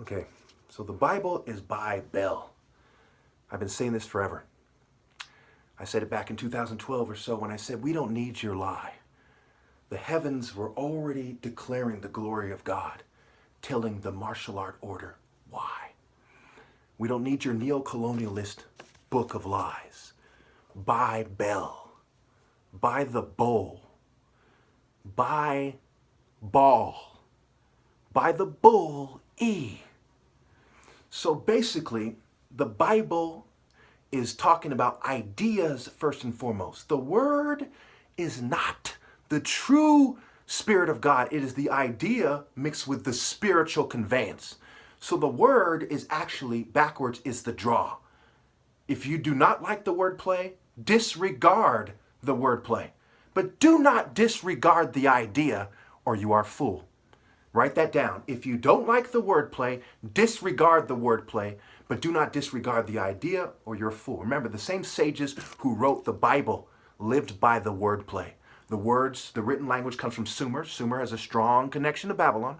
Okay, so the Bible is by Bel. I've been saying this forever. I said it back in 2012 or so when I said, we don't need your lie. The heavens were already declaring the glory of God, telling the martial art order why. We don't need your neo-colonialist book of lies. By Bel, by the bowl, by ball, by the bull E. So basically, the Bible is talking about ideas first and foremost. The word is not the true Spirit of God. It is the idea mixed with the spiritual conveyance. So the word is actually backwards is the draw. If you do not like the wordplay, disregard the wordplay. But do not disregard the idea or you are a fool. Write that down. If you don't like the wordplay, disregard the wordplay, but do not disregard the idea or you're a fool. Remember, the same sages who wrote the Bible lived by the wordplay. The words, the written language comes from Sumer. Sumer has a strong connection to Babylon.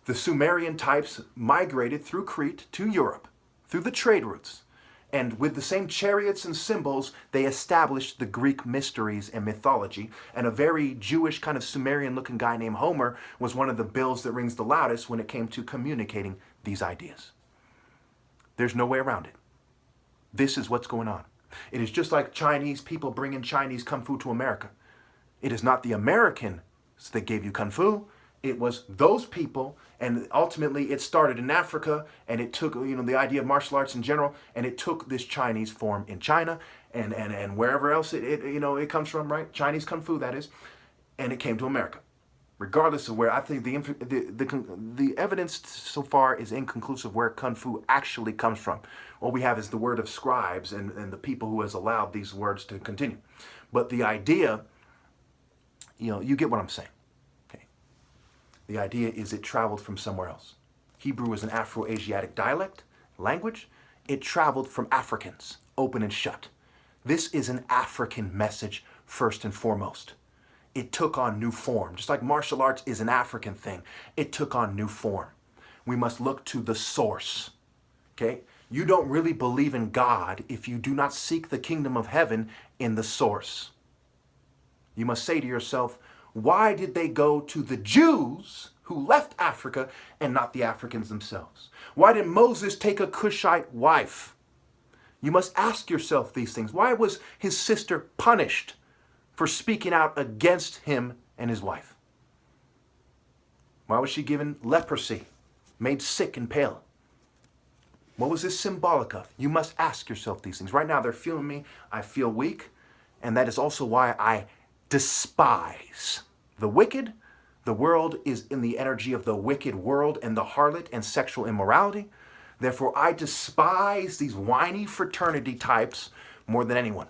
The Sumerian types migrated through Crete to Europe, through the trade routes. And with the same chariots and symbols, they established the Greek mysteries and mythology. And a very Jewish kind of Sumerian-looking guy named Homer was one of the bills that rings the loudest when it came to communicating these ideas. There's no way around it. This is what's going on. It is just like Chinese people bringing Chinese Kung Fu to America. It is not the Americans that gave you Kung Fu. It was those people, and ultimately it started in Africa, and it took, the idea of martial arts in general, and it took this Chinese form in China, and wherever else it comes from, right? Chinese Kung Fu, that is, and it came to America. Regardless of where, I think the evidence so far is inconclusive where Kung Fu actually comes from. All we have is the word of scribes and the people who has allowed these words to continue. But the idea, you get what I'm saying. The idea is it traveled from somewhere else. Hebrew is an Afro-Asiatic dialect, language. It traveled from Africans, open and shut. This is an African message first and foremost. It took on new form. Just like martial arts is an African thing, it took on new form. We must look to the source, okay? You don't really believe in God if you do not seek the kingdom of heaven in the source. You must say to yourself, why did they go to the Jews who left Africa and not the Africans themselves? Why did Moses take a Cushite wife? You must ask yourself these things. Why was his sister punished for speaking out against him and his wife? Why was she given leprosy, made sick and pale? What was this symbolic of? You must ask yourself these things. Right now they're feeling me. I feel weak. And that is also why I despise the wicked. The world is in the energy of the wicked world and the harlot and sexual immorality. Therefore, I despise these whiny fraternity types more than anyone.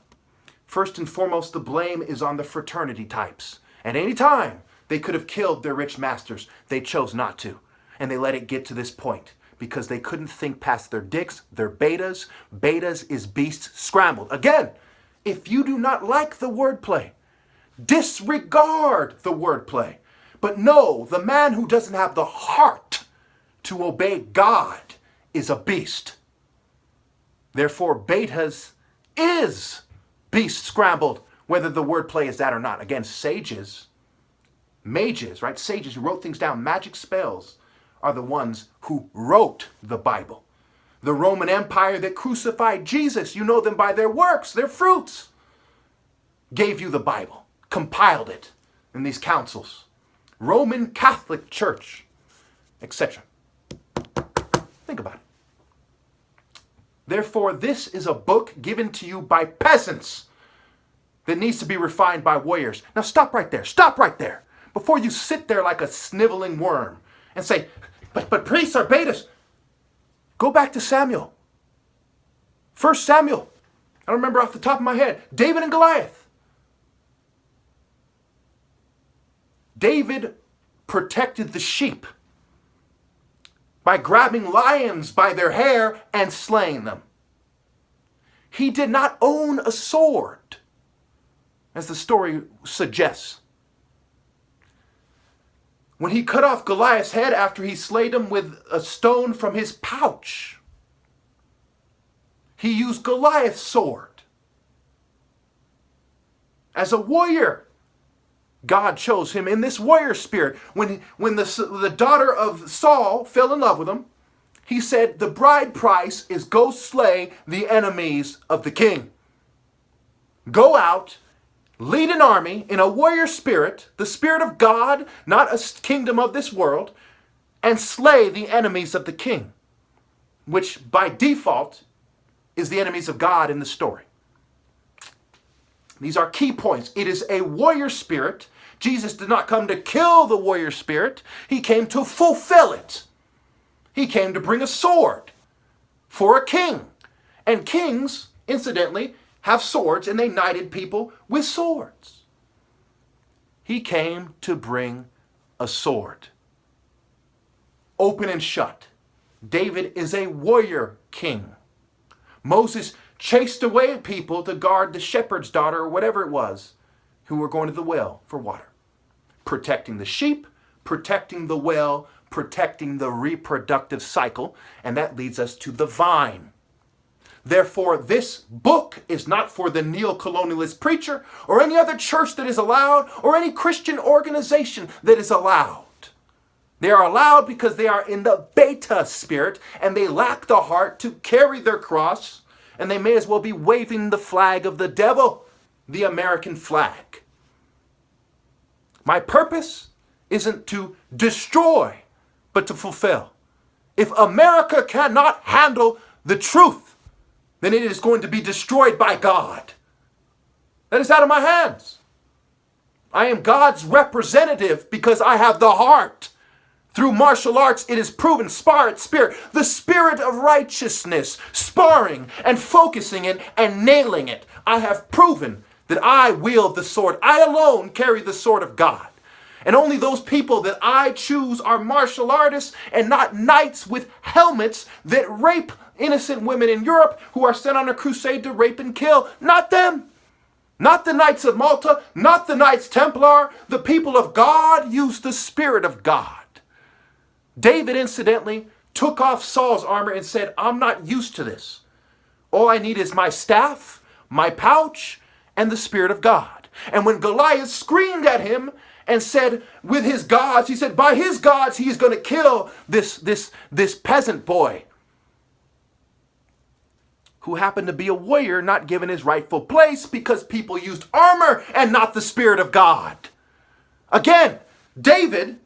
First and foremost, the blame is on the fraternity types. At any time, they could have killed their rich masters. They chose not to. And they let it get to this point because they couldn't think past their dicks, their betas. Betas is beasts scrambled. Again, if you do not like the wordplay, disregard the wordplay. But no, the man who doesn't have the heart to obey God is a beast. Therefore, betas is beast scrambled, whether the wordplay is that or not. Again, sages, mages, right? Sages who wrote things down, magic spells, are the ones who wrote the Bible. The Roman Empire that crucified Jesus, you know them by their works, their fruits, gave you the Bible. Compiled it in these councils. Roman Catholic Church, etc. Think about it. Therefore, this is a book given to you by peasants that needs to be refined by warriors. Now stop right there. Stop right there. Before you sit there like a sniveling worm and say, but priests are betas. Go back to Samuel. 1 Samuel. I don't remember off the top of my head. David and Goliath. David protected the sheep by grabbing lions by their hair and slaying them. He did not own a sword, as the story suggests. when he cut off Goliath's head after he slayed him with a stone from his pouch. He used Goliath's sword. As a warrior, God chose him in this warrior spirit. When the daughter of Saul fell in love with him, he said, the bride price is go slay the enemies of the king. Go out, lead an army in a warrior spirit, the spirit of God, not a kingdom of this world, and slay the enemies of the king, which by default is the enemies of God in the story. These are key points. It is a warrior spirit. Jesus did not come to kill the warrior spirit. He came to fulfill it. He came to bring a sword for a king. And kings, incidentally, have swords, and they knighted people with swords. He came to bring a sword. Open and shut. David is a warrior king. Moses chased away people to guard the shepherd's daughter, or whatever it was, who were going to the well for water. Protecting the sheep, protecting the well, protecting the reproductive cycle, and that leads us to the vine. Therefore, this book is not for the neo-colonialist preacher or any other church that is allowed or any Christian organization that is allowed. They are allowed because they are in the beta spirit and they lack the heart to carry their cross, and they may as well be waving the flag of the devil, the American flag. My purpose isn't to destroy, but to fulfill. If America cannot handle the truth, then it is going to be destroyed by God. That is out of my hands. I am God's representative because I have the heart. Through martial arts, it is proven, spar, spirit, the spirit of righteousness, sparring and focusing it and nailing it. I have proven that I wield the sword. I alone carry the sword of God. And only those people that I choose are martial artists and not knights with helmets that rape innocent women in Europe who are sent on a crusade to rape and kill. Not them. Not the Knights of Malta. Not the Knights Templar. The people of God use the Spirit of God. David, incidentally, took off Saul's armor and said, I'm not used to this. All I need is my staff, my pouch, and the Spirit of God. And when Goliath screamed at him and said, with his gods, he said, by his gods, he is going to kill this peasant boy who happened to be a warrior, not given his rightful place because people used armor and not the Spirit of God. Again, David,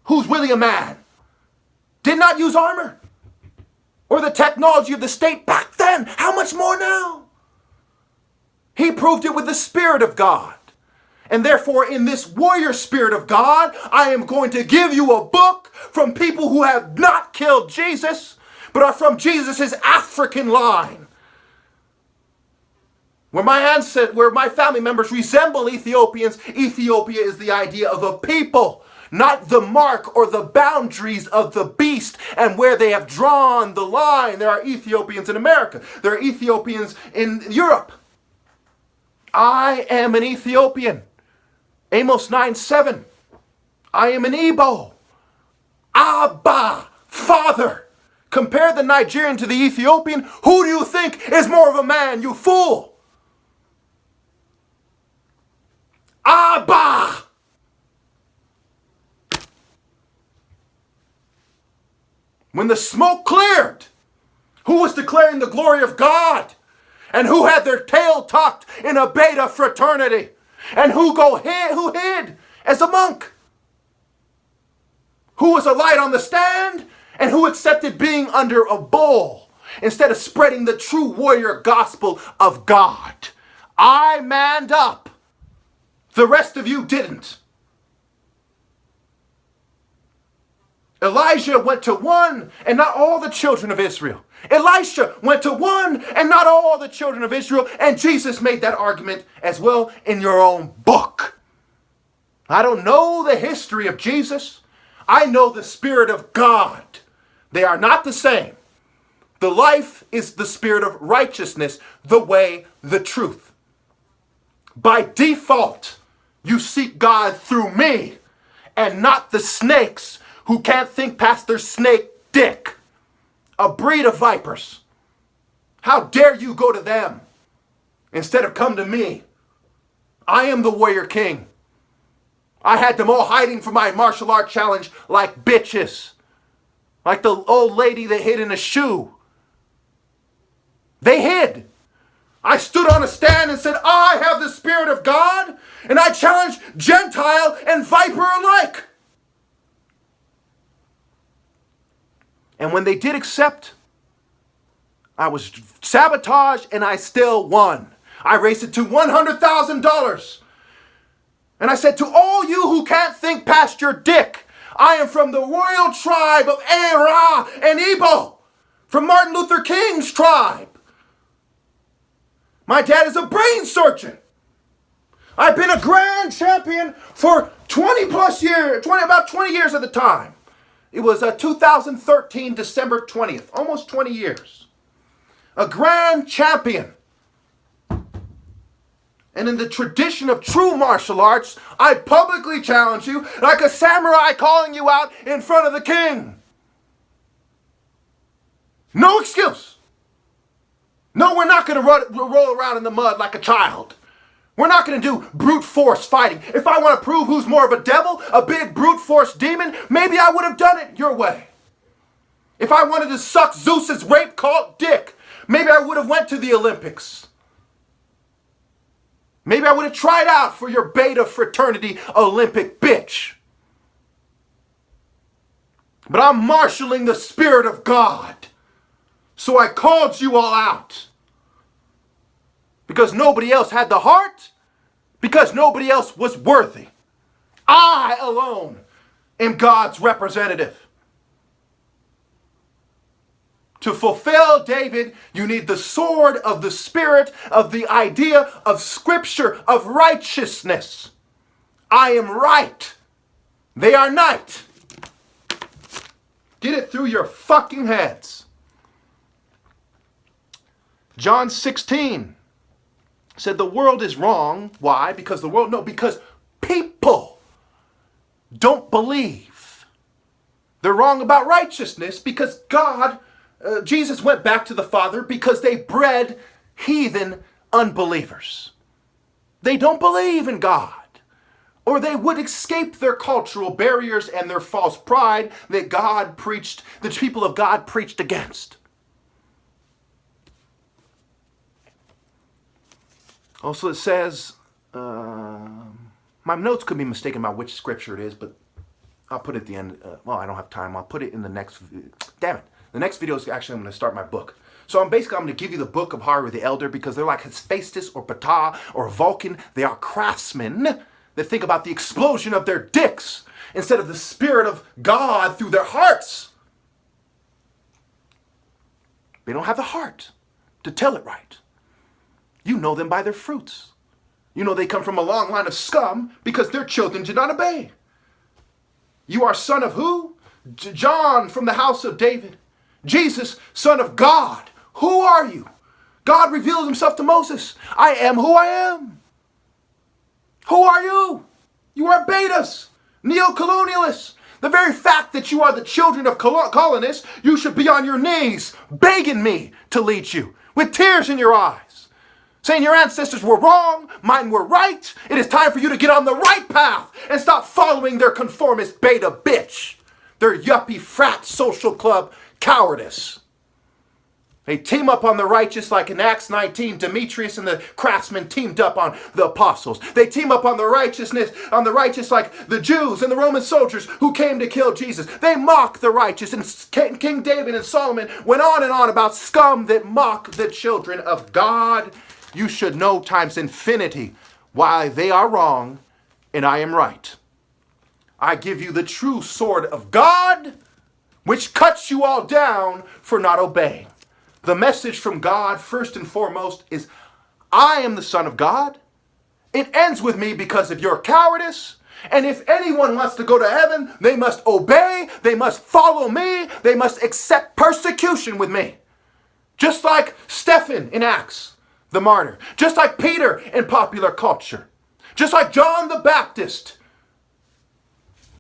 who's really a man, did not use armor or the technology of the state back then. How much more now? He proved it with the Spirit of God. And therefore, in this warrior spirit of God, I am going to give you a book from people who have not killed Jesus, but are from Jesus' African line. Where my family members resemble Ethiopians, Ethiopia is the idea of a people, not the mark or the boundaries of the beast and where they have drawn the line. There are Ethiopians in America. There are Ethiopians in Europe. I am an Ethiopian. Amos 9:7. I am an Igbo. Abba, Father. Compare the Nigerian to the Ethiopian. Who do you think is more of a man, you fool? Abba. When the smoke cleared, who was declaring the glory of God? And who had their tail tucked in a beta fraternity? And who hid as a monk? Who was a light on the stand? And who accepted being under a bull instead of spreading the true warrior gospel of God? I manned up. The rest of you didn't. Elijah went to one and not all the children of Israel. Elisha went to one and not all the children of Israel. And Jesus made that argument as well in your own book. I don't know the history of Jesus. I know the Spirit of God. They are not the same. The life is the spirit of righteousness, the way, the truth. By default, You seek God through me and not the snakes who can't think past their snake dick. A breed of vipers. How dare you go to them instead of come to me? I am the warrior king. I had them all hiding for my martial art challenge like bitches. Like the old lady that hid in a shoe. They hid. I stood on a stand and said, I have the Spirit of God, and I challenge Gentile and viper alike. And when they did accept, I was sabotaged and I still won. I raised it to $100,000. And I said, to all you who can't think past your dick, I am from the royal tribe of Era and Ebo, from Martin Luther King's tribe. My dad is a brain surgeon. I've been a grand champion for 20 plus years, about 20 years at the time. It was 2013, December 20th, almost 20 years. A grand champion. And in the tradition of true martial arts, I publicly challenge you like a samurai calling you out in front of the king. No excuse. No, we're not going to roll around in the mud like a child. We're not going to do brute force fighting. If I want to prove who's more of a devil, a big brute force demon, maybe I would have done it your way. If I wanted to suck Zeus's rape cult dick, maybe I would have went to the Olympics. Maybe I would have tried out for your beta fraternity Olympic bitch. But I'm marshaling the Spirit of God. So I called you all out. Because nobody else had the heart. Because nobody else was worthy. I alone am God's representative. To fulfill David, you need the sword of the Spirit, of the idea of Scripture, of righteousness. I am right. They are not. Get it through your fucking heads. John 16 said the world is wrong. Why? Because because people don't believe. They're wrong about righteousness because Jesus went back to the Father because they bred heathen unbelievers. They don't believe in God. Or they would escape their cultural barriers and their false pride that the people of God preached against. Also it says, my notes could be mistaken about which scripture it is, but I'll put it at the end. I don't have time. I'll put it in the next, damn it. The next video is actually, I'm going to start my book. So I'm going to give you the book of Haru the Elder because they're like Hephaestus or Ptah or Vulcan. They are craftsmen that think about the explosion of their dicks instead of the Spirit of God through their hearts. They don't have the heart to tell it right. You know them by their fruits. You know they come from a long line of scum because their children did not obey. You are son of who? John from the house of David. Jesus, son of God. Who are you? God revealed himself to Moses. I am who I am. Who are you? You are betas, neo-colonialists. The very fact that you are the children of colonists, you should be on your knees begging me to lead you with tears in your eyes. Saying your ancestors were wrong, mine were right. It is time for you to get on the right path and stop following their conformist beta bitch. Their yuppie frat social club cowardice. They team up on the righteous like in Acts 19, Demetrius and the craftsmen teamed up on the apostles. They team up on the righteous like the Jews and the Roman soldiers who came to kill Jesus. They mock the righteous, and King David and Solomon went on and on about scum that mock the children of God. You should know times infinity why they are wrong and I am right. I give you the true sword of God, which cuts you all down for not obeying. The message from God, first and foremost, is I am the Son of God. It ends with me because of your cowardice. And if anyone wants to go to heaven, they must obey, they must follow me, they must accept persecution with me. Just like Stephen in Acts, the martyr. Just like Peter in popular culture. Just like John the Baptist